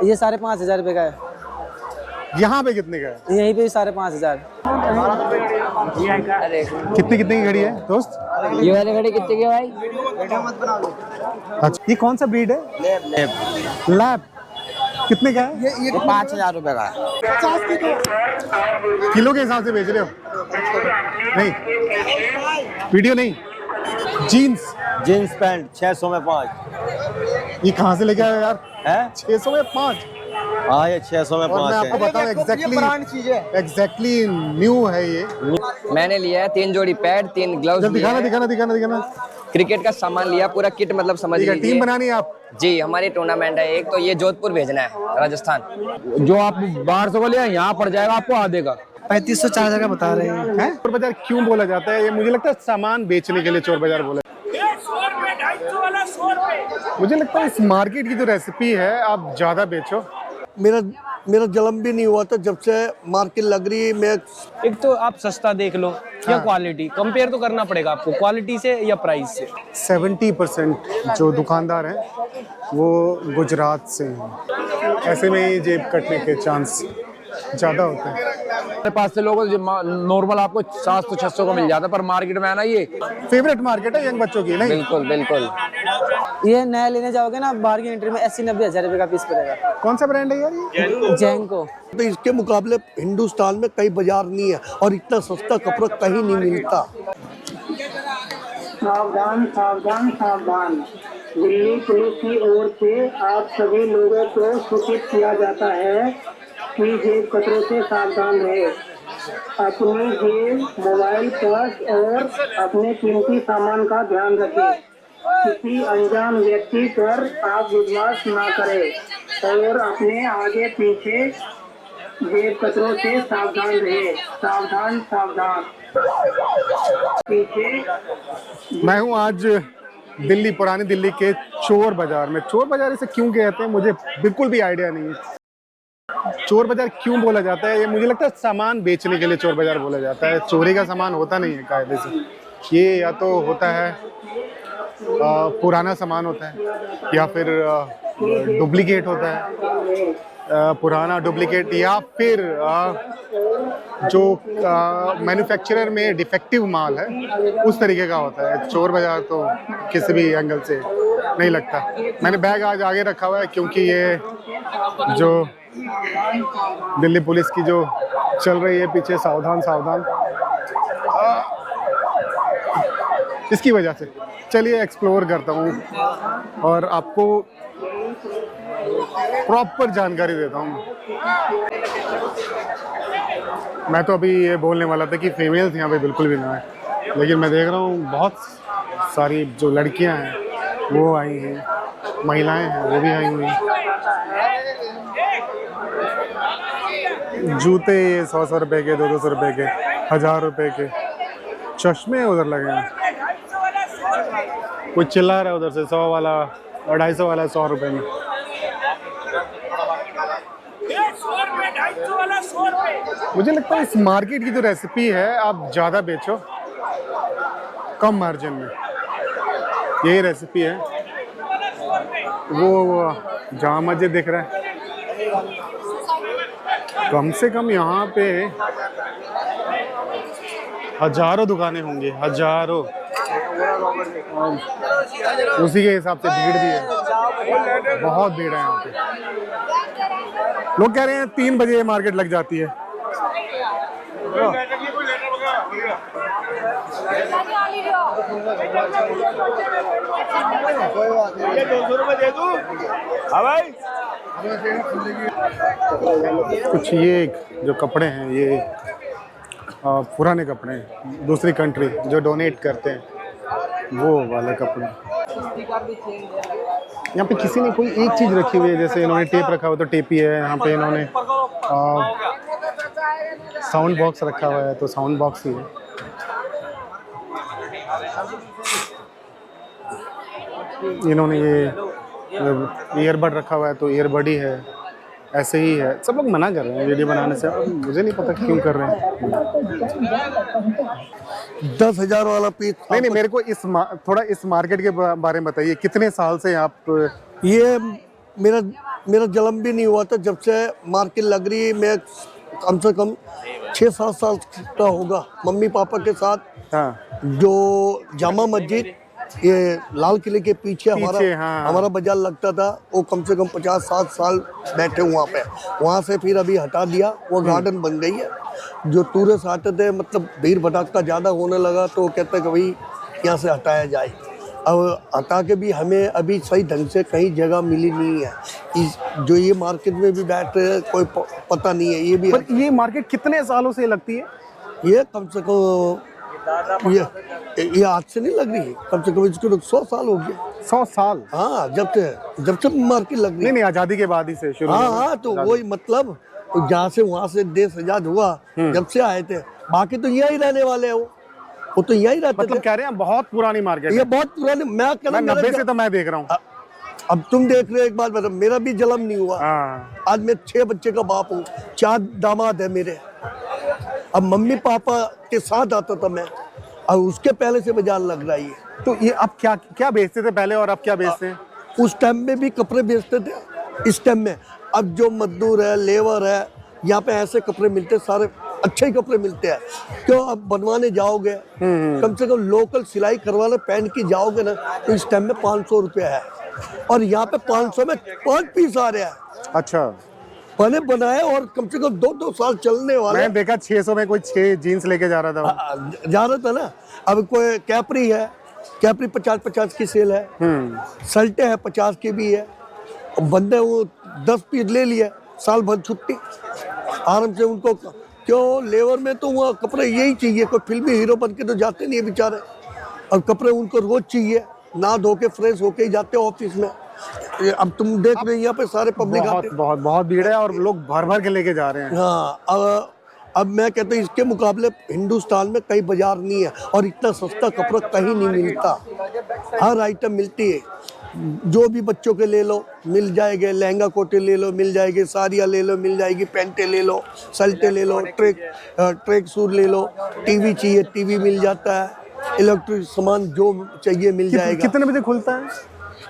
ये 5,500 रुपये का है। यहाँ पे कितने का है? यहीं पे 5,500। कितनी कितनी की घड़ी है दोस्त? ये वाली घड़ी कितने की है भाई? अच्छा, ये कौन सा ब्रीड है? लैब। कितने का है? ये 5,000 रुपये का है। किलो के हिसाब से बेच रहे हो? नहीं, वीडियो नहीं। जीन्स पैंट 600 में 5। ये कहाँ से लेके आए यार? है 600 में 5? हाँ, ये 600 में 5 और मैं आपको बताऊं एग्जैक्टली न्यू है ये। मैंने लिया है 3 जोड़ी पैड, 3 ग्लव्स। जब दिखाना। क्रिकेट का सामान लिया, पूरा किट मतलब समझ लीजिए। टीम बनानी है आप? जी, हमारी टूर्नामेंट है एक, तो ये जोधपुर भेजना है, राजस्थान। जो आप 1200 को लिया यहाँ पड़ जाएगा आपको आधे का। 3500-4000 का बता रहे हैं। चोर बाजार क्यों बोला जाता है? ये मुझे लगता है सामान बेचने के लिए चोर बाजार बोला। मुझे लगता है इस मार्केट की जो रेसिपी है, आप ज्यादा बेचो। मेरा जन्म भी नहीं हुआ था जब से मार्केट लग रही है। मैं एक तो आप सस्ता देख लो या क्वालिटी, कंपेयर तो करना पड़ेगा आपको क्वालिटी से या प्राइस से। 70% जो दुकानदार हैं वो गुजरात से हैं। ऐसे में ही जेब कटने के चांस ज़्यादा होते हैं। हमारे पास से लोगों नॉर्मल आपको 700-600 को मिल जाता है, पर मार्केट में आना ये फेवरेट मार्केट है यंग बच्चों की, नहीं? बिल्कुल। ये नया लेने जाओगे ना, बाहर की एंट्री में 80-90 हज़ार रुपये का पीस पड़ेगा। कौन सा ब्रांड है यार ये? जैंको। तो इसके मुकाबले हिंदुस्तान में कई बाजार नहीं है और इतना सस्ता कपड़ा कहीं नहीं मिलता। सावधान। दिल्ली पुलिस की ओर से आप सभी लोगों को सूचित किया जाता है कि जेब कतरों से सावधान रहे। अपनी जेब, मोबाइल, पर्स और अपने कीमती सामान का ध्यान रखें। किसी अनजान व्यक्ति पर आप विश्वास ना करें और अपने आगे पीछे जेब कतरों से सावधान रहे। सावधान। पीछे मैं हूँ आज दिल्ली, पुरानी दिल्ली के चोर बाजार में। चोर बाजार इसे क्यों कहते हैं मुझे बिल्कुल भी आइडिया नहीं है। चोर बाजार क्यों बोला जाता है? ये मुझे लगता है सामान बेचने के लिए चोर बाजार बोला जाता है। चोरी का सामान होता नहीं है कायदे से। ये या तो होता है पुराना सामान होता है, या फिर डुप्लीकेट होता है, पुराना डुप्लीकेट, या फिर जो मैन्युफैक्चरर में डिफेक्टिव माल है उस तरीके का होता है। चोर बाजार तो किसी भी एंगल से नहीं लगता। मैंने बैग आज आगे रखा हुआ है क्योंकि ये जो दिल्ली पुलिस की जो चल रही है पीछे, सावधान, इसकी वजह से। चलिए एक्सप्लोर करता हूँ और आपको प्रॉपर जानकारी देता हूँ। मैं तो अभी ये बोलने वाला था कि फीमेल्स यहाँ पे बिल्कुल भी ना है, लेकिन मैं देख रहा हूँ बहुत सारी जो लड़कियाँ हैं वो आई हैं, महिलाएं हैं वो भी आई हुई हैं। जूते 100 रुपए के, 200 रुपए के, 1000 रुपए के। चश्मे उधर लगे हैं। कोई चिल्ला रहा है उधर से 100 वाला और 250 वाला 100 रुपए में। मुझे लगता है इस मार्केट की जो रेसिपी है, आप ज़्यादा बेचो कम मार्जिन में। यही रेसिपी है। वो जामा मस्जिद दिख रहा है, कम से कम यहाँ पे हजारों दुकानें होंगी, हजारों। उसी के हिसाब से भीड़ भी है, बहुत भीड़ है यहाँ पे। लोग कह रहे हैं 3 बजे ये मार्केट लग जाती है। कुछ ये जो कपड़े हैं, ये पुराने कपड़े हैं, दूसरी कंट्री जो डोनेट करते हैं वो वाले कपड़े। यहाँ पे किसी ने कोई एक चीज़ रखी हुई है, जैसे इन्होंने टेप रखा हुआ तो टेप ही है। यहाँ पे इन्होंने साउंड बॉक्स रखा हुआ है तो साउंड बॉक्स ही है। इन्होंने ये ईयरबड रखा हुआ है तो ईयरबड ही है। ऐसे ही है, सब लोग मना कर रहे हैं वीडियो बनाने से। मुझे नहीं पता क्यों कर रहे हैं। 10,000 वाला पीस। नहीं, मेरे को थोड़ा इस मार्केट के बारे में बताइए। कितने साल से आप ये मेरा मेरा जन्म भी नहीं हुआ था जब से मार्केट लग रही है। मैं कम से कम 6-7 साल का होगा मम्मी पापा के साथ। हाँ जो जामा मस्जिद ये लाल किले के पीछे हाँ। हमारा बाजार लगता था, वो कम से कम 50-60 साल बैठे वहाँ पे। वहाँ से फिर अभी हटा दिया, वो गार्डन बन गई है। जो टूरिस्ट आते थे, मतलब भीड़ भटकता ज़्यादा होने लगा, तो कहते कि भाई यहाँ से हटाया जाए। अब हटा के भी हमें अभी सही ढंग से कहीं जगह मिली नहीं है। जो ये मार्केट में भी बैठ रहे हैं, कोई पता नहीं है। ये भी पर ये मार्केट कितने सालों से लगती है? ये कम से कम ये आज से नहीं लग रही है, कम से कम इसको 100 साल हो गए। 100 साल? हाँ, जब से मार्केट लग रही है। नहीं, आजादी के बाद ही से शुरू। हाँ, तो वही मतलब जहाँ से वहाँ से देश आजाद हुआ, जब से आए थे। बाकी तो यही रहने वाले हैं, वो तो यही रहते मतलब थे। कह रहे हैं बहुत पुरानी मार्केट ये है। बहुत पुरानी। मैं 90 से तो मैं देख रहा हूँ। अब तुम देख रहे हो, एक बात बता, मेरा भी जन्म नहीं हुआ। हाँ। आज मैं 6 बच्चे का बाप हूँ, 4 दामाद है मेरे। अब मम्मी पापा के साथ आता था मैं, और उसके पहले से बाजार लग रहा है। तो ये अब क्या क्या बेचते थे पहले और अब क्या बेचते हैं? उस टाइम में भी कपड़े बेचते थे, इस टाइम में अब जो मजदूर है, लेबर है, यहाँ पे ऐसे कपड़े मिलते हैं, सारे अच्छे ही कपड़े मिलते हैं। क्यों, अब बनवाने जाओगे, कम से कम लोकल सिलाई करवाने पहन के जाओगे ना, तो इस टाइम में 500 रुपया है, और यहाँ पे 500 में 5 पीस आ रहे हैं। अच्छा, बने बनाए और कम से कम 2-2 साल चलने वाले। मैं देखा 600 में कोई 6 जीन्स लेके जा रहा था। जा रहा था ना। अब कोई कैपरी है, कैपरी 50-50 की सेल है, शर्टें है 50 की भी है। बंदे वो 10 पीस ले लिए, साल भर छुट्टी आराम से उनको। क्यों, लेबर में तो वहाँ कपड़े यही चाहिए, कोई फिल्मी हीरो बन के तो जाते नहीं है बेचारे। और कपड़े उनको रोज चाहिए, ना धो के फ्रेश होके ही जाते हैं ऑफिस में। अब तुम देख रहे हैं यहाँ पे सारे पब्लिक आते हैं। बहुत भीड़ है और लोग भर भर के लेके जा रहे हैं। हाँ, अब मैं कहता हूँ इसके मुकाबले हिंदुस्तान में कई बाजार नहीं है, और इतना सस्ता कपड़ा कहीं नहीं मिलता। हर आइटम मिलती है, जो भी बच्चों के ले लो मिल जाएंगे, लहंगा कोटे ले लो मिल जाएगी, साड़ियाँ ले लो मिल जाएगी, पैंटें ले लो, शर्टें ले लो, ट्रैक सूट ले लो, टीवी चाहिए टीवी मिल जाता है, इलेक्ट्रिक सामान जो चाहिए मिल जाएगा। कितने बजे खुलता है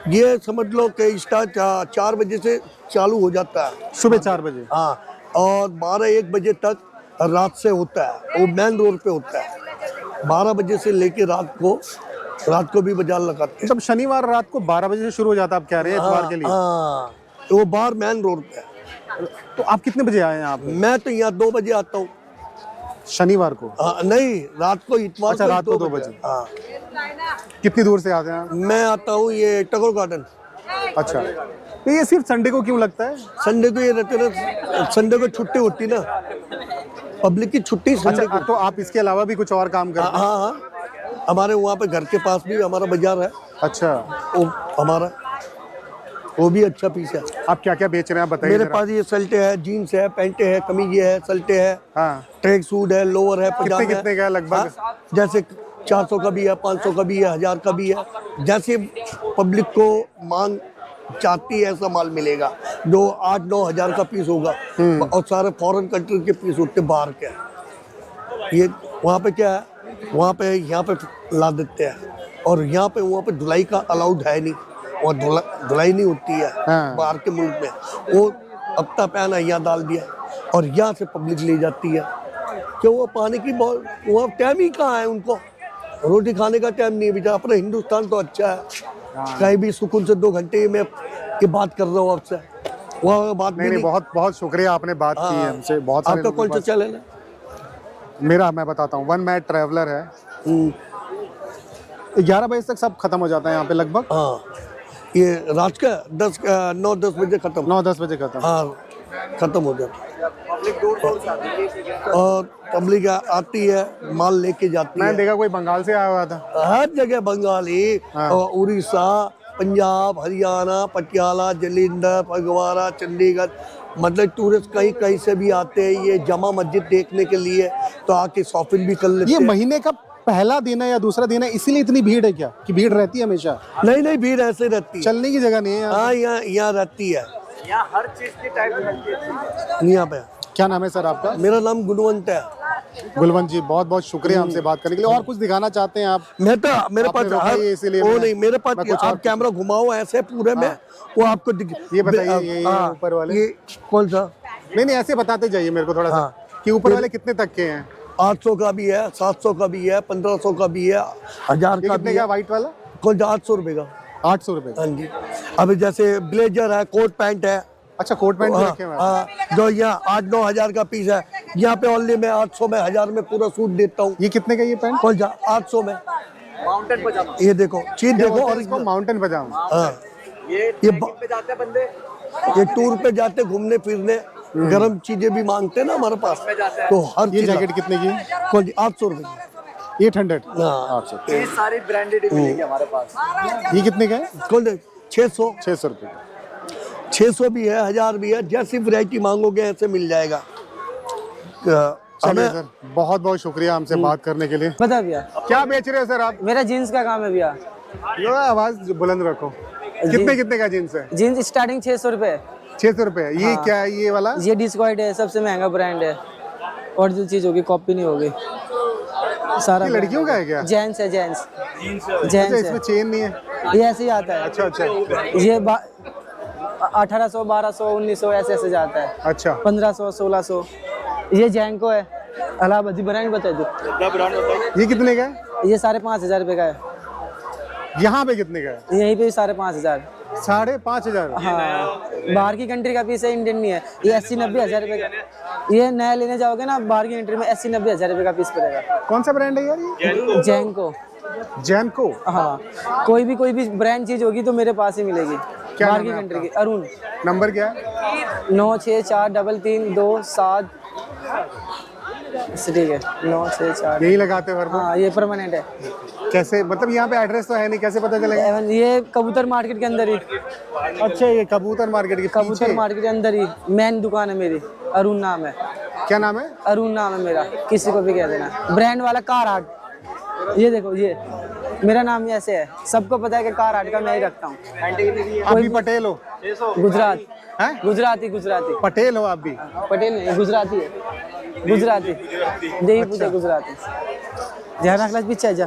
ये समझ लो कि स्टार्ट 4 बजे से चालू हो जाता है, सुबह 4 बजे। हाँ, और 12-1 बजे तक रात से होता है। वो मेन रोड पे होता है। 12 बजे से लेके रात को भी बाजार लगाते हैं। जब शनिवार रात को 12 बजे से शुरू हो जाता है, आप कह रहे हैं इतवार के लिए? हाँ, तो वो बाहर मेन रोड पे है। तो आप कितने बजे आए हैं आप? मैं तो यहाँ 2 बजे आता हूँ शनिवार को। नहीं, रात को, इतवार अच्छा, को रात को 2 बजे। हाँ। कितनी दूर से आते हैं आप? मैं आता हूँ ये टैगोर गार्डन। अच्छा, तो ये सिर्फ संडे को क्यों लगता है? संडे को ये रहते ना, संडे को छुट्टी होती ना, पब्लिक की छुट्टी संडे को। तो आप इसके अलावा भी कुछ और काम करते हैं? हाँ, हमारे वहाँ पे घर के पास भी हमारा बाजार है। अच्छा, वो भी अच्छा पीस है। आप क्या क्या बेच रहे हैं, बताइए। मेरे पास ये शर्टें है, जीन्स है, पैंटें है, कमीज है, शर्टें है, हाँ। ट्रैक सूट है, लोअर है, पजामा है। कितने का है लगभग? जैसे 400 का भी है, 500 का भी है, 1000 का भी है। जैसे पब्लिक को मांग चाहती है ऐसा माल मिलेगा। जो 8-9 हज़ार का पीस होगा, और सारे फॉरेन कंट्री के पीस होते बाहर के। ये वहाँ पे क्या है, वहाँ पे यहाँ पे ला देते हैं, और यहाँ पे वहाँ पे धुलाई का अलाउड है नहीं, और धुलाई नहीं होती है। हाँ। बाहर के मुल्क में वो हफ्ता पहना यहाँ डाल दिया, और यहाँ से पब्लिक ले जाती है। क्यों, वो पानी की बहुत, वहाँ टाइम ही कहाँ है उनको, रोटी खाने का टाइम नहीं है बेचारा। अपना हिंदुस्तान तो अच्छा है, कहीं भी सुकून से 2 घंटे में ये बात कर रहा हूँ आपसे। वहाँ बात नहीं, बहुत बहुत शुक्रिया, आपने बात की है हमसे। बहुत सारे आपका कौन सा चैनल है? मेरा, मैं बताता हूँ, वन मैट ट्रैवलर है। 11 बजे तक सब खत्म हो जाता है यहाँ पे लगभग। हाँ, ये रात का 9-10 बजे खत्म। 9-10 बजे खत्म। हाँ, खत्म हो जाता है। और पब्लिक आती है, माल लेके जाती है। मैंने देखा कोई बंगाल से आया हुआ था। हर जगह बंगाली, उड़ीसा, पंजाब, हरियाणा, पटियाला, जालंधर, फगवाड़ा, चंडीगढ़, मतलब टूरिस्ट कहीं कहीं से भी आते हैं ये जामा मस्जिद देखने के लिए, तो आके शॉपिंग भी कर लेते हैं। ये महीने का पहला दिन है या दूसरा दिन है, इसीलिए इतनी भीड़ है क्या, कि भीड़ रहती है हमेशा? नहीं, भीड़ ऐसे रहती है, चलने की जगह नहीं है। हाँ, यहाँ रहती है, यहाँ हर चीज की टाइप मिलती है। यहाँ पे। क्या नाम है सर आपका? मेरा नाम गुणवंत है। गुलवंत जी बहुत बहुत शुक्रिया हमसे बात करने के लिए। और कुछ दिखाना चाहते हैं आप? मैं तो मेरे आपने पास रोका ये इसीलिए वो मैं- नहीं, मेरे पास मैं कुछ और आप कैमरा घुमाओ ऐसे पूरे में, वो आपको ये बताइए, ये हाँ, ऊपर वाले? ये कौन सा? नहीं ऐसे बताते जाइए मेरे को थोड़ा सा हाँ। कि ऊपर वाले कितने तक के हैं? 800 का भी है, 700 का भी है, 1500 का भी है, 1000 ये का कितने भी का है। व्हाइट वाला? कौन सा? 800 रुपए का। 800 रुपए का। हाँ जी। अभी जैसे ब्लेजर है, कोट पैंट है, अच्छा कोट पैंट भी रखे हुए हैं? हाँ, जो यहाँ 8-9 हजार का पीस है, यहाँ पे ओनली मैं 800 में, 1000 में पूरा सूट देता हूँ। ये कितने का ये पैंट? कौन सा? 800 में। माउंटेन पजामा। ये देखो चीज देखो, और इसको माउंटेन पजामा। हाँ, ये पे जाते बंदे, ये टूर पे जाते घूमने फिरने, गर्म चीजें भी मांगते ना हमारे पास, तो हर ये चीज। जैकेट कितने की? कौन सी? 800 रुपए की। 800। हाँ, ये सारी ब्रांडेड मिलेगी हमारे पास। ये कितने का है? कौन सा? 600। 600 रुपए का। 600 भी है, 1000 भी है, जैसी वैरायटी मांगोगे ऐसे मिल जाएगा। चलिए सर, बहुत बहुत शुक्रिया हमसे बात करने के लिए। बता भैया, क्या बेच रहे हो सर आप? मेरा जीन्स का काम है भैया। ये आवाज बुलंद रखो। कितने कितने का जींस है? जीन्स स्टार्टिंग 600 रुपए। 600 रुपए। ये क्या है ये वाला? ये डिस्क्वाइट है, सबसे महंगा ब्रांड है, ओरिजिनल चीज होगी, कॉपी नहीं होगी। सारा ये लड़कियों का है क्या? जेंट्स है, जेंट्स अच्छा, जेंट्स इसमें है। चेन नहीं है? ये ऐसे ही आता है। अच्छा अच्छा ये 1800, 1200, 1900 ऐसे ऐसे जाता है। अच्छा। 1500, 1600। ये जैंको है, अलाहाबादी ब्रांड बता दो। ये कितने का है? ये 5,500 रुपए का है। यहाँ पे कितने का है? यहीं पे भी 5,500। 5,500। हाँ, बाहर की कंट्री का पीस है, इंडियन नहीं है। ये 80-90 हजार रुपए का। ये नया लेने जाओगे ना बाहर की कंट्री में, 80-90 हजार रुपए का पीस पड़ेगा। कौन सा ब्रांड है यार ये? जैंको। जैनको। हाँ, कोई भी ब्रांड चीज होगी तो मेरे पास ही मिलेगी। क्या बाहर नाम की है कंट्री आपका? की। अरुण। नंबर क्या है? 9643332 ठीक है, 964। यही लगाते हो हर बार? हाँ, ये परमानेंट है। कैसे मतलब यहाँ पे एड्रेस तो है नहीं, कैसे पता चलेगा? ये कबूतर मार्केट के अंदर ही। अच्छा, ये कबूतर मार्केट के कबूतर पीछे? मार्केट के अंदर ही मेन दुकान है मेरी। अरुण नाम है। क्या नाम है? अरुण नाम है मेरा, किसी को भी कह देना। ब्रांड वाला कार आर्ट। ये देखो, ये मेरा नाम ही ऐसे है, सबको पता है कि कार आर्ट का मैं ही रखता हूँ। आप भी पटेल हो? गुजरात हैं? गुजराती पटेल हो आप भी? पटेल नहीं, गुजराती है, गुजराती देवी पूजा गुजराती। ध्यान रखना पीछे जा।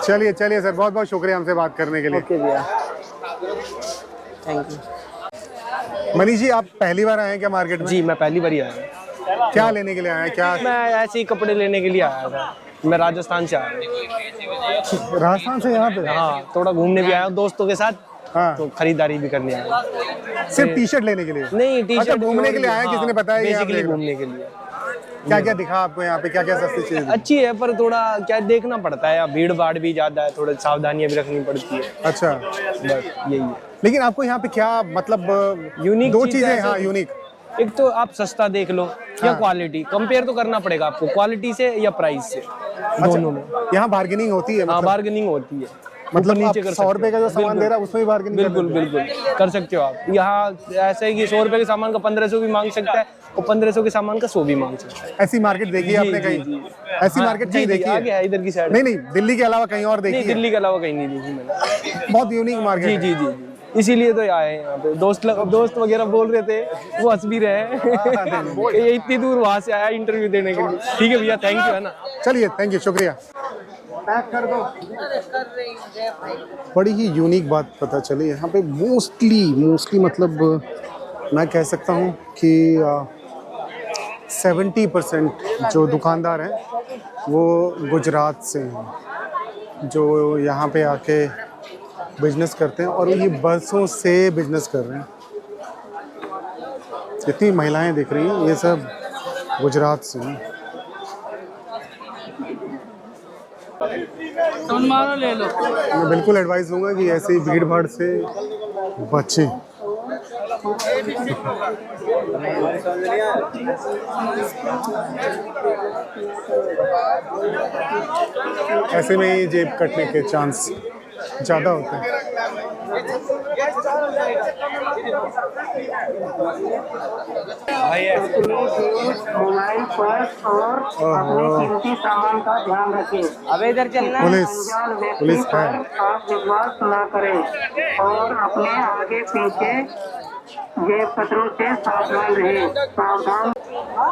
चलिए चलिए सर, बहुत बहुत शुक्रिया हमसे बात करने के लिए। ओके भैया, थैंक यू। मनीष जी, आप पहली बार आए हैं क्या मार्केट में? जी मैं पहली बार ही आया हूँ। क्या लेने के लिए आए हैं? क्या? मैं ऐसे ही कपड़े लेने के लिए आया था। मैं राजस्थान से आया हूँ। राजस्थान से यहाँ पे? हाँ, थोड़ा घूमने भी आया हूँ दोस्तों के साथ, हाँ। तो खरीदारी भी करने आया हूँ। सिर्फ टी शर्ट लेने के लिए? नहीं, टी अच्छा, शर्ट घूमने के लिए आया, किसी ने बताया ये आप बेसिकली देख रहे हो? घूमने के लिए। क्या क्या दिखा आपको यहाँ पे? क्या क्या सस्ती चीज? अच्छी है पर थोड़ा क्या देखना पड़ता है, भीड़ भाड़ भी ज्यादा है, थोड़ी सावधानियां भी रखनी पड़ती है। अच्छा, बस यही है। लेकिन आपको यहाँ पे क्या मतलब यूनिक दो चीज़ चीजें? है हाँ, ऐसे- यूनिक। एक तो आप सस्ता देख लो या क्वालिटी, कंपेयर तो करना पड़ेगा आपको क्वालिटी से या प्राइस से, दोनों में। यहाँ बार्गेनिंग होती है? हाँ, मतलब बार्गेनिंग होती है। मतलब ऊपर आप नीचे कर 100 रुपए का जो सामान दे रहा है उसमें भी बार्गेनिंग? बिल्कुल बिल्कुल कर सकते हो आप। यहाँ ऐसा है कि 100 रुपए के सामान का 1500 भी मांग सकता है और 1500 के सामान का 100 भी मांग सकता है। ऐसी मार्केट देखी है आपने जी, कहीं? जी। ऐसी हाँ, मार्केट जी, कहीं जी, देखी आगे है? है इधर की साइड। नहीं, दिल्ली के अलावा कहीं और देखी नहीं, है? दिल्ली के अलावा कहीं नहीं देखी मैंने। बहुत यूनिक मार्केट जी है। जी जी, इसीलिए तो आए हैं यहाँ पे। दोस्त वगैरह बोल रहे थे, वो हंस भी रहे हैं। ये इतनी दूर वहाँ से आया इंटरव्यू देने के लिए। ठीक है भैया, थैंक यू, है ना। चलिए, थैंक यू, शुक्रिया। पैक कर दो। बड़ी ही यूनिक बात पता चली यहाँ पे। मोस्टली मतलब मैं कह सकता हूँ कि 70% जो दुकानदार हैं वो गुजरात से हैं, जो यहाँ पे आके बिजनेस करते हैं और ये बरसों से बिजनेस कर रहे हैं। जितनी महिलाएं दिख रही हैं ये सब गुजरात से हैं। ले लो। मैं बिल्कुल एडवाइस दूंगा कि ऐसे ही भीड़ भाड़ से बचें। ऐसे में ही जेब कटने के चांस ज़्यादा होते हैं। मोबाइल पर्स और अपने कीमती सामान का ध्यान रखें। अबे इधर चलना। अनजान व्यक्ति पुलिस पर आप विश्वास न करें और अपने आगे पीछे ये खतरों से सावधान रहे। सावधान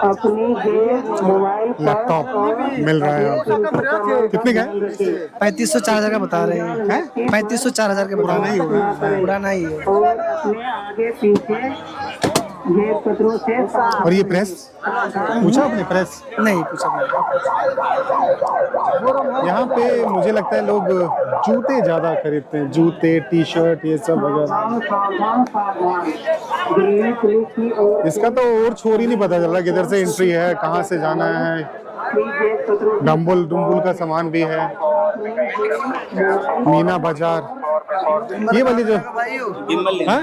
अपनी जेब, मोबाइल पर लैपटॉप मिल रहा है यहाँ पे। कितने का है? 3500 4000 का बता रहे हैं। 3500 4000 का पुराना ही होगा, पुराना ही है। और अपने आगे पीछे ये खतरों से सावधान। और ये प्रेस पूछा आपने? प्रेस नहीं पूछा यहाँ पे मुझे लगता है लोग जूते ज्यादा खरीदते हैं, जूते, टी शर्ट, ये सब वगैरह। सावधान सावधान। दिल्ली पुलिस की ओर इसका तो और छोर ही नहीं पता चल रहा किधर से एंट्री है, कहाँ से जाना है। ये खतरों डम्बल डुम्बुल का सामान भी है। मीना बाजार, ये वाली जो हाँ?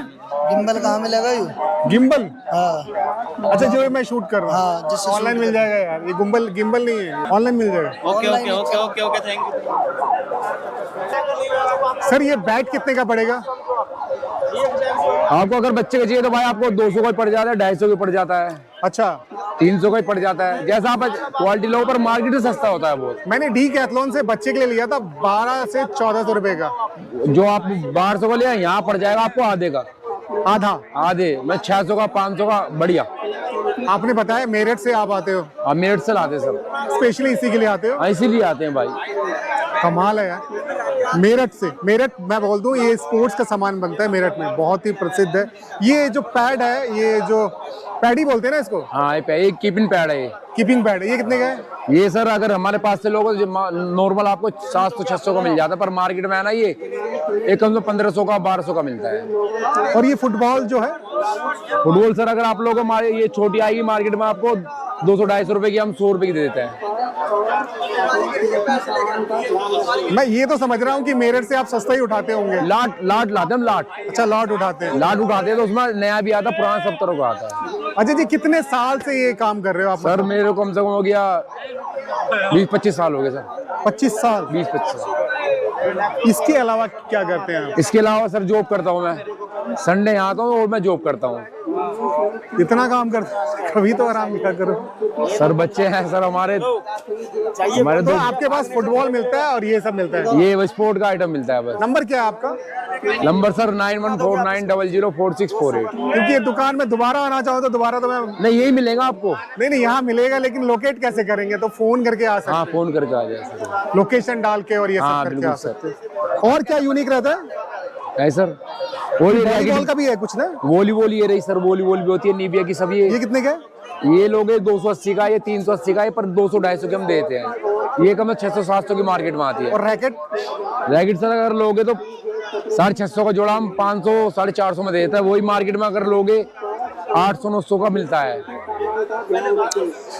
गिम्बल कहाँ मिलेगा यू? गिम्बल, हाँ अच्छा जो मैं शूट कर रहा हाँ, हूँ जिससे ऑनलाइन मिल जाएगा यार। ये गिम्बल गिम्बल नहीं है, ऑनलाइन मिल जाएगा। Okay okay okay okay okay thank you. Sir ये बैट कितने का पड़ेगा? आपको अगर बच्चे का चाहिए तो भाई आपको 200 का पड़ जाता है, 250 का पड़ जाता है, अच्छा 300 का ही पड़ जाता है। जैसा आप क्वालिटी लो पर मार्केट से सस्ता होता है बहुत। मैंने डीकैथलॉन से बच्चे के लिए लिया था 12 से 1400 रुपए का। जो आप 1200 का लिया यहाँ पड़ जाएगा आपको आधे का, आधे मैं 600 का 500 का बढ़िया। आपने बताया मेरठ से आप आते हो, आप मेरठ से लाते सब, स्पेशली इसी के लिए आते हो? इसीलिए आते हैं भाई। कमाल है यार। मेरठ से, मेरठ मैं बोल दूं ये स्पोर्ट्स का सामान बनता है मेरठ में, बहुत ही प्रसिद्ध है। ये जो पैड है, ये जो पैड ही बोलते हैं ना इसको? हाँ ये कीपिंग पैड है, ये कीपिंग पैड है। ये कितने का है? ये सर अगर हमारे पास से लोगो नॉर्मल आपको 700-600 का मिल जाता है, पर मार्केट में है ना ये एक कम से 1500 का 1200 का मिलता है। और ये फुटबॉल जो है, फुटबॉल सर अगर आप लोगों को ये छोटी आएगी मार्केट में आपको 200-250 रुपए की, हम 100 रुपए की दे देते हैं। मैं ये तो समझ रहा हूँ कि मेरठ से आप सस्ता ही उठाते होंगे। लाट लाट लाते हैं हम, लाट। अच्छा लॉट उठाते हैं। लाट उठाते हैं तो उसमें नया भी आता है, पुराना सब तरह का आता है। अजय जी कितने साल से ये काम कर रहे हो आप? सर मेरे को कम से कम हो गया 20-25 साल हो गए सर। 25 साल। 20-25 साल। इसके अलावा क्या करते हैं आप? इसके अलावा सर जॉब करता हूँ मैं, संडे यहाँ आता हूँ और मैं जॉब करता हूँ। इतना काम करते, कभी तो आराम क्या करो। सर बच्चे हैं सर हमारे तो दो, आपके पास फुटबॉल मिलता है और ये सब मिलता है? ये स्पोर्ट का आइटम मिलता है बस। नंबर क्या है आपका? Number sir 9149004648। क्योंकि ये दुकान में दोबारा आना चाहो तो दोबारा तो मैं नहीं यही मिलेगा आपको। नहीं यहाँ मिलेगा, लेकिन लोकेट कैसे करेंगे? तो फोन करके आ सकते हाँ हैं, फोन करके आ जाए सर। लोकेशन डाल के और ये हाँ, सब करके बिल्कुल आ सकते हैं। और क्या यूनिक रहता है? है सर वॉलीबॉल का भी है कुछ ना? वॉलीबॉल ये रही सर, वॉलीबॉल भी होती है, निविया की सब। ये कितने का है? ये लोग 280 का, ये 380 का है, पर 200-250 के हम देते हैं। ये कम 600-700 की मार्केट में आती है। और रैकेट? रैकेट सर अगर लोगे तो 650 का जोड़ा हम 500-450 में देते हैं। वही मार्केट में अगर लोगे 800-900 का मिलता है।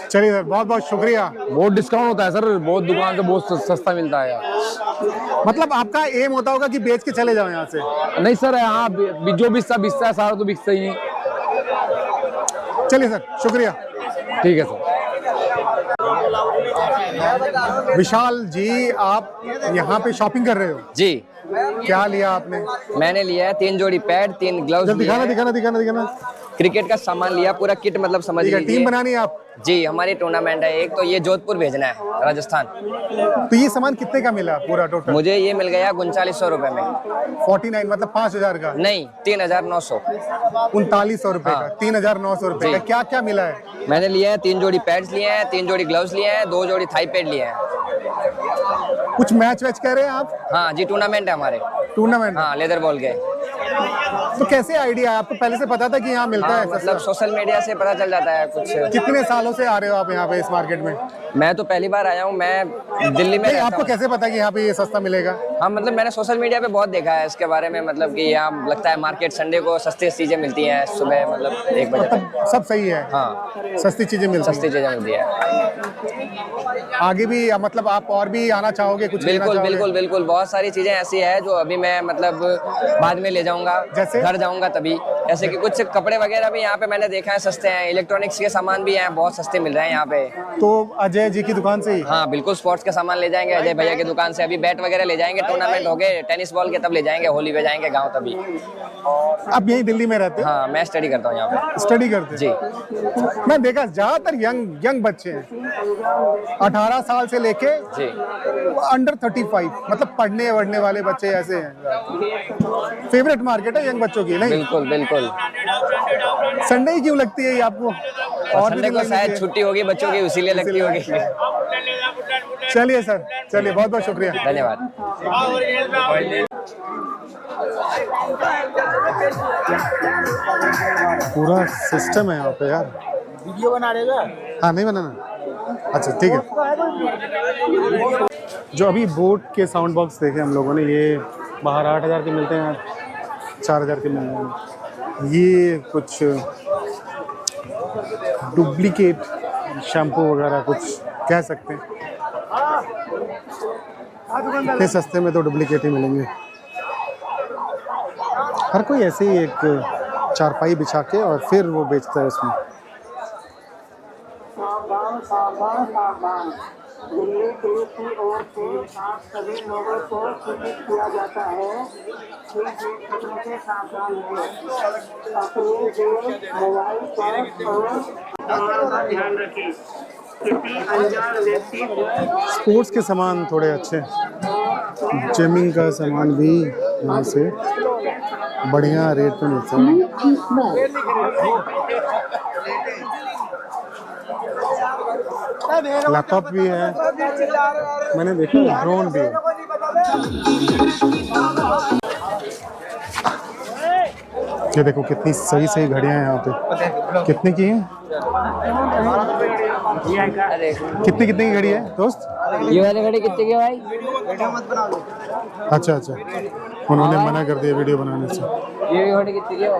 चलिए सर बहुत बहुत शुक्रिया। बहुत डिस्काउंट होता है सर, बहुत दुकान से बहुत सस्ता मिलता है यार। मतलब आपका एम होता होगा कि बेच के चले जाओ यहाँ से? नहीं सर यहाँ जो बिकता है सारा तो बिकता ही है। चलिए सर शुक्रिया। ठीक है सर। विशाल जी आप यहाँ पे शॉपिंग कर रहे हो? जी क्या लिया आपने? मैंने लिया है 3 जोड़ी पैड, 3 ग्लव्स जब दिखाना लिए हैं। दिखाना दिखाना दिखाना। क्रिकेट का सामान लिया, पूरा किट मतलब समझ ठीक है, लीजिए। टीम बनानी है आप? जी हमारी टूर्नामेंट है एक, तो ये जोधपुर भेजना है राजस्थान। तो ये सामान कितने का मिला पूरा टोटल? मुझे ये मिल गया 3900 रुपए में। 49 मतलब 5000 का? नहीं 3900। 3900 रुपए का, हाँ। 3900 रुपए का। जी। क्या क्या मिला है? मैंने लिए हैं 3 जोड़ी पैड्स लिए हैं, 3 जोड़ी ग्लव्स लिए हैं, 2 जोड़ी थाई पैड लिए हैं। कुछ मैच वैच कह रहे हैं आप? हाँ जी टूर्नामेंट है हमारे। टूर्नामेंट? हाँ लेदर बॉल के। तो कैसे आइडिया है आपको? पहले से पता था कि यहाँ मिलता हाँ, है मतलब सस्ता? सोशल मीडिया से पता चल जाता है कुछ। कितने सालों से आ रहे हो आप यहाँ पे इस मार्केट में? मैं तो पहली बार आया हूँ, मैं दिल्ली में नहीं रहता आपको हूँ। कैसे पता कि यहाँ पे ये सस्ता मिलेगा? हाँ मतलब मैंने सोशल मीडिया पे बहुत देखा है इसके बारे में, मतलब कि यहाँ लगता है मार्केट संडे को सस्ती चीजें मिलती हैं सुबह, मतलब 1 बजे तक। तब सब सही है? हाँ सस्ती चीजें मिलती सस्ती चीजें मिलती है। हैं। आगे भी मतलब आप और भी आना चाहोगे? कुछ लेना बिल्कुल चाहोगे? बिल्कुल बिल्कुल, बहुत सारी चीजें ऐसी है जो अभी मैं मतलब बाद में ले जाऊंगा, जैसे? घर जाऊंगा तभी। ऐसे कि कुछ कपड़े वगैरह भी यहाँ पे मैंने देखा है सस्ते हैं, इलेक्ट्रॉनिक्स के सामान भी हैं बहुत सस्ते मिल रहे हैं यहाँ पे। तो अजय जी की दुकान से ही? हाँ बिल्कुल, स्पोर्ट्स का सामान ले जाएंगे अजय भैया की दुकान से। अभी बैट वगैरह ले जाएंगे, टूर्नामेंट हो गए टेनिस बॉल के तब ले जाएंगे, होली पे जाएंगे गाँव तभी। आप यहीं दिल्ली में रहते हो? हाँ मैं स्टडी करता हूँ यहाँ पे। स्टडी करते हैं? जी मैं देखा ज्यादातर यंग बच्चे हैं, 18 साल से लेके जी अंडर 35, मतलब पढ़ने वढ़ने वाले बच्चे ऐसे हैं। फेवरेट मार्केट है यंग बच्चों की, नहीं? बिल्कुल बिल्कुल। संडे ही क्यों लगती है ये आपको? और भी संडे दिन को लगनी शायद चाहिए। छुट्टी होगी बच्चों की, इसीलिए लगती होगी। चलिए सर, चलिए, बहुत बहुत शुक्रिया। धन्यवाद। पूरा सिस्टम है यहाँ पे यार। वीडियो बना रहे हो? हाँ, नहीं बनाना। अच्छा ठीक है। जो अभी बोट के साउंड बॉक्स देखे हम लोगों ने, ये बाहर 8,000 के मिलते हैं, 4,000 के मिलते हैं। ये कुछ डुप्लीकेट शैम्पू वगैरह कुछ कह सकते हैं। इतने सस्ते में तो डुप्लीकेट ही मिलेंगे। हर कोई ऐसे ही एक चारपाई बिछा के और फिर वो बेचता है उसमें। सावधान सावधान सावधान, दिल्ली पुलिस की ओर से आप सभी लोगों को सूचित किया जाता है कि ये खतरों से सावधान रहें। अपने जेब, मोबाइल, पर्स और सामान का ध्यान रखें। किसी अनजान व्यक्ति को स्पोर्ट्स के सामान थोड़े अच्छे, जिमिंग का सामान भी यहाँ से बढ़िया रेट पे मिलता है। लैपटॉप भी है, मैंने देखा ड्रोन भी है। ये देखो कितनी सही सही घड़ियां हैं यहाँ पे। कितने की हैं? कितनी कितने की घड़ी है दोस्त? ये वाली घड़ी कितने की है भाई? अच्छा अच्छा, उन्होंने मना कर दिया वीडियो बनाने से। ये घड़ी कितने की है भाई?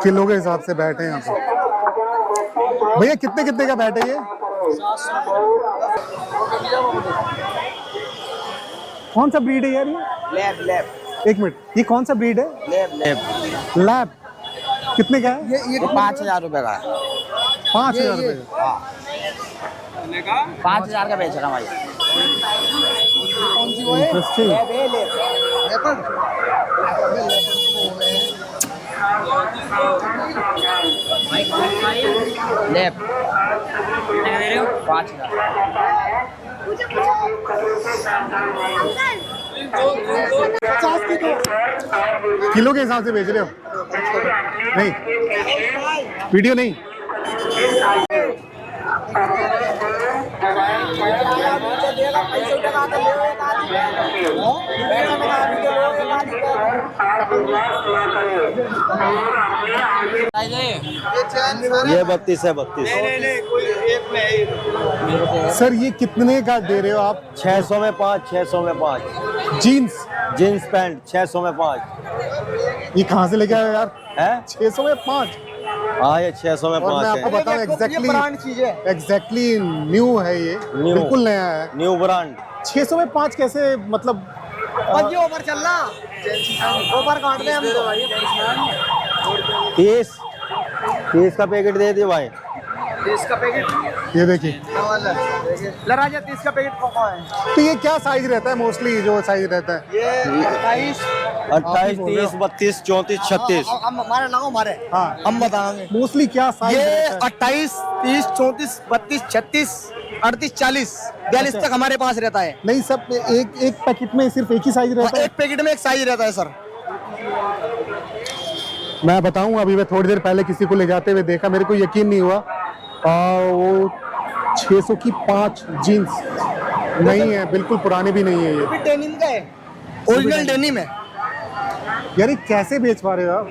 किलो के हिसाब से बैट है यहाँ पे। भैया कितने कितने का बैट है ये? कौन सा ब्रीड है यार ये? लैब। एक मिनट, ये कौन सा ब्रीड है? लैब। कितने का है? ये 5,000 रुपए का है। 5,000 रुपए का। 5,000 का बेच रहा भाई। इंटरेस्टिंग। लैब 5,000। किलो के हिसाब से बेच रहे हो? नहीं, वीडियो नहीं। ये 32 है, 32। सर ये कितने का दे रहे हो आप? 600 में 5, 600 में 5। जीन्स जीन्स पैंट 600 में 5 ये कहाँ से लेके आए हो यार? है। 600 में 5? हाँ, ये 600 में और 5 मैं आपको है। बताऊं एग्जैक्टली न्यू है ये, न्यू। बिल्कुल नया है। New brand. 600 में 5 कैसे? मतलब ओवर चल रहा, ओवर काट दे हम। 30 का पैकेट दे दिए भाई। 30 का पैकेट। ये देखिए, राजा 30 का पैकेट कौन है? तो ये क्या साइज रहता है मोस्टली? जो साइज रहता है ये 28, 30, 32, 34, 36। हमारे लगाओ हमारे। हाँ, हम बताएंगे मोस्टली क्या साइज ये रहता है? 28, 30, 34, 32, 36, 38, 40, 42 तक हमारे पास रहता है। नहीं, सब एक पैकेट में सिर्फ एक ही साइज रहता है? एक पैकेट में एक साइज रहता है सर। मैं बताऊं, अभी मैं थोड़ी देर पहले किसी को ले जाते हुए देखा, मेरे को यकीन नहीं हुआ। वो 600 की 5 जीन्स नहीं है, बिल्कुल पुरानी भी नहीं है ये। डेनिम का है, ओरिजिनल डेनिम है। यार ये कैसे बेच पा रहे हो आप?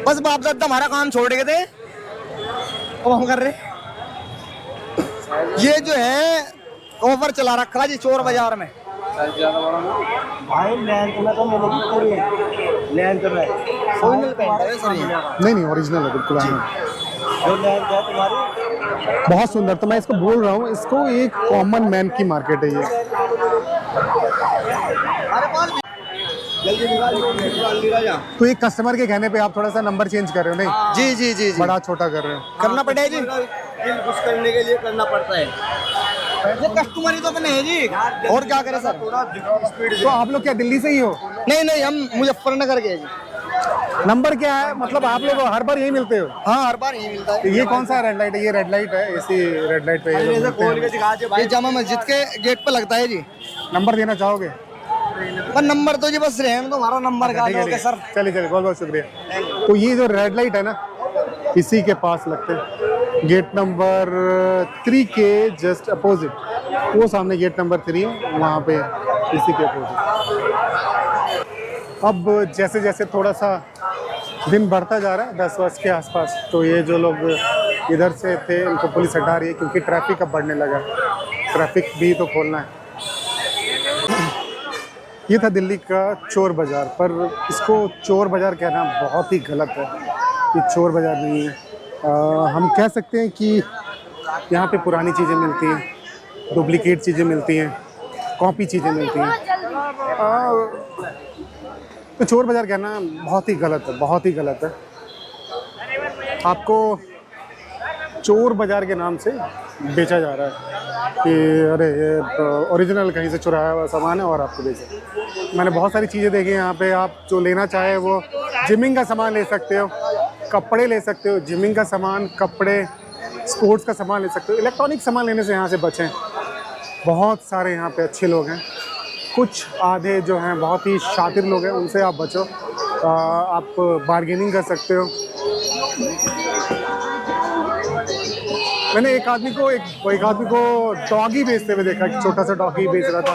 बस बाप दादा हमारा काम छोड़ गए थे, अब हम कर रहे। ये जो है ऑफर चला रखा है जी चोर बाजार में। भाई लेंथ में तो मिलेगी पूरी, लेंथ में ओरिजिनल पेंट है सर ये। नहीं, ओरिजिनल है बिल्कुल। जो लेंथ है तुम्हारी बहुत सुंदर। तो मैं इसको बोल रहा हूँ, इसको एक कॉमन मैन की मार्केट है ये। जल्दी निकाल। तो एक कस्टमर के कहने पे आप थोड़ा सा नंबर चेंज कर रहे हो? नहीं, जी जी जी जी, बड़ा छोटा कर रहे हो। करना पड़ेगा जी, बिल खुश करने के लिए करना पड़ता है। ये कस्टमर तो अपने है जी, और क्या करें सर। तो आप लोग क्या दिल्ली से ही हो? नहीं नहीं, हम मुजफ्फरनगर के हैं जी। नंबर क्या है? मतलब आप लोग हर बार यही मिलते हो? हाँ, हर बार यही मिलता है। ये कौन सा रेड लाइट है? ये रेड लाइट है, इसी रेड लाइट पे ये लोग मिलते हैं। ये जामा मस्जिद के गेट पे लगता है जी। नंबर देना चाहोगे? पर नंबर तो जी बस रहने दो, हमारा नंबर का ठीक है, दोगे सर। चलिए चलिए, बहुत बहुत शुक्रिया। तो ये जो रेड लाइट है ना, इसी के पास लगते हैं, गेट नंबर 3 के जस्ट अपोजिट, वो सामने गेट नंबर 3 है, वहाँ पे इसी के अपोजिट। अब जैसे जैसे थोड़ा सा दिन बढ़ता जा रहा है 10 वर्ष के आसपास, तो ये जो लोग इधर से थे इनको पुलिस हटा रही है, क्योंकि ट्रैफिक अब बढ़ने लगा, ट्रैफिक भी तो खोलना है। ये था दिल्ली का चोर बाज़ार, पर इसको चोर बाज़ार कहना बहुत ही गलत है, ये चोर बाज़ार नहीं है। हम कह सकते हैं कि यहाँ पे पुरानी चीज़ें मिलती हैं, डुप्लीकेट चीज़ें मिलती हैं, कॉपी चीज़ें मिलती हैं। तो चोर बाज़ार कहना बहुत ही गलत है, बहुत ही गलत है। आपको चोर बाज़ार के नाम से बेचा जा रहा है कि अरे ये ओरिजिनल कहीं से चुराया हुआ सामान है और आपको बेचे। मैंने बहुत सारी चीज़ें देखी हैं यहाँ पे, आप जो लेना चाहे वो जिमिंग का सामान ले सकते हो, कपड़े ले सकते हो, जिमिंग का सामान, कपड़े, स्पोर्ट्स का सामान ले सकते हो। इलेक्ट्रॉनिक सामान लेने से यहाँ से बचें, बहुत सारे यहाँ पे अच्छे लोग हैं, कुछ आधे जो हैं बहुत ही शातिर लोग हैं, उनसे आप बचो। आप बार्गेनिंग कर सकते हो। मैंने एक आदमी को डॉगी बेचते हुए देखा, एक छोटा सा डॉगी बेच रहा था,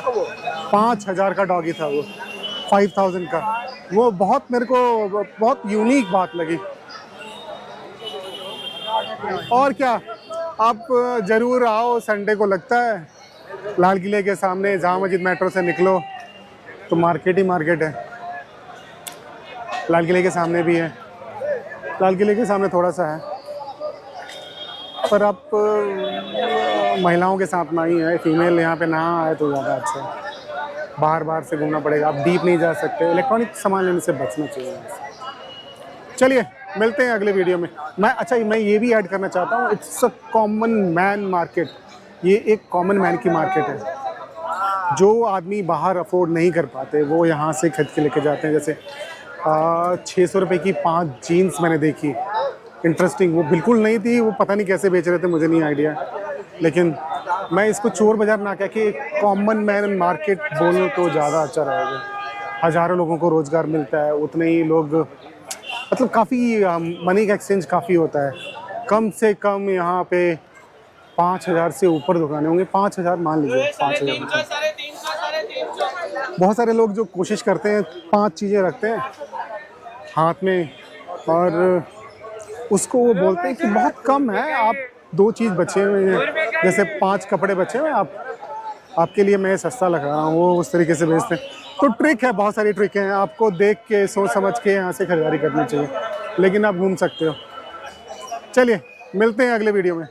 5,000 का डॉगी था वो, 5,000 का। वो बहुत मेरे को बहुत यूनिक बात लगी। और क्या, आप ज़रूर आओ, संडे को लगता है लाल किले के सामने, जामा मस्जिद मेट्रो से निकलो तो मार्केट ही मार्केट है। लाल किले के सामने भी है, लाल किले के सामने थोड़ा सा है, पर आप महिलाओं के साथ ना ही है, फीमेल यहाँ पे ना आए तो ज़्यादा अच्छा है। बाहर से घूमना पड़ेगा, आप डीप नहीं जा सकते, इलेक्ट्रॉनिक सामान लेने से बचना चाहिए। चलिए मिलते हैं अगले वीडियो में। मैं ये भी ऐड करना चाहता हूँ, it's a common main market. ये एक कॉमन मैन की मार्केट है। जो आदमी बाहर अफोर्ड नहीं कर पाते वो यहाँ से खरीद के लेके जाते हैं। जैसे 600 रुपये की 5 जीन्स मैंने देखी, इंटरेस्टिंग, वो बिल्कुल नहीं थी, वो पता नहीं कैसे बेच रहे थे, मुझे नहीं आइडिया। लेकिन मैं इसको चोर बाज़ार ना कह के कॉमन मैन मार्केट बोलूँ तो ज़्यादा अच्छा रहेगा। हज़ारों लोगों को रोज़गार मिलता है, उतने ही लोग, मतलब काफ़ी मनी का एक्सचेंज काफ़ी होता है। कम से कम यहाँ पे 5,000 से ऊपर दुकानें होंगी, 5,000 मान लीजिए, 5,000। बहुत सारे लोग जो कोशिश करते हैं 5 चीज़ें रखते हैं हाथ में, और उसको वो बोलते हैं कि बहुत कम है, आप 2 चीज़ बचे हुए हैं, जैसे 5 कपड़े बचे हुए हैं, आपके लिए मैं सस्ता लगा रहा हूँ, वो उस तरीके से बेचते हैं। तो ट्रिक है, बहुत सारी ट्रिक हैं, आपको देख के सोच समझ के यहाँ से खरीदारी करनी चाहिए, लेकिन आप घूम सकते हो। चलिए मिलते हैं अगले वीडियो में।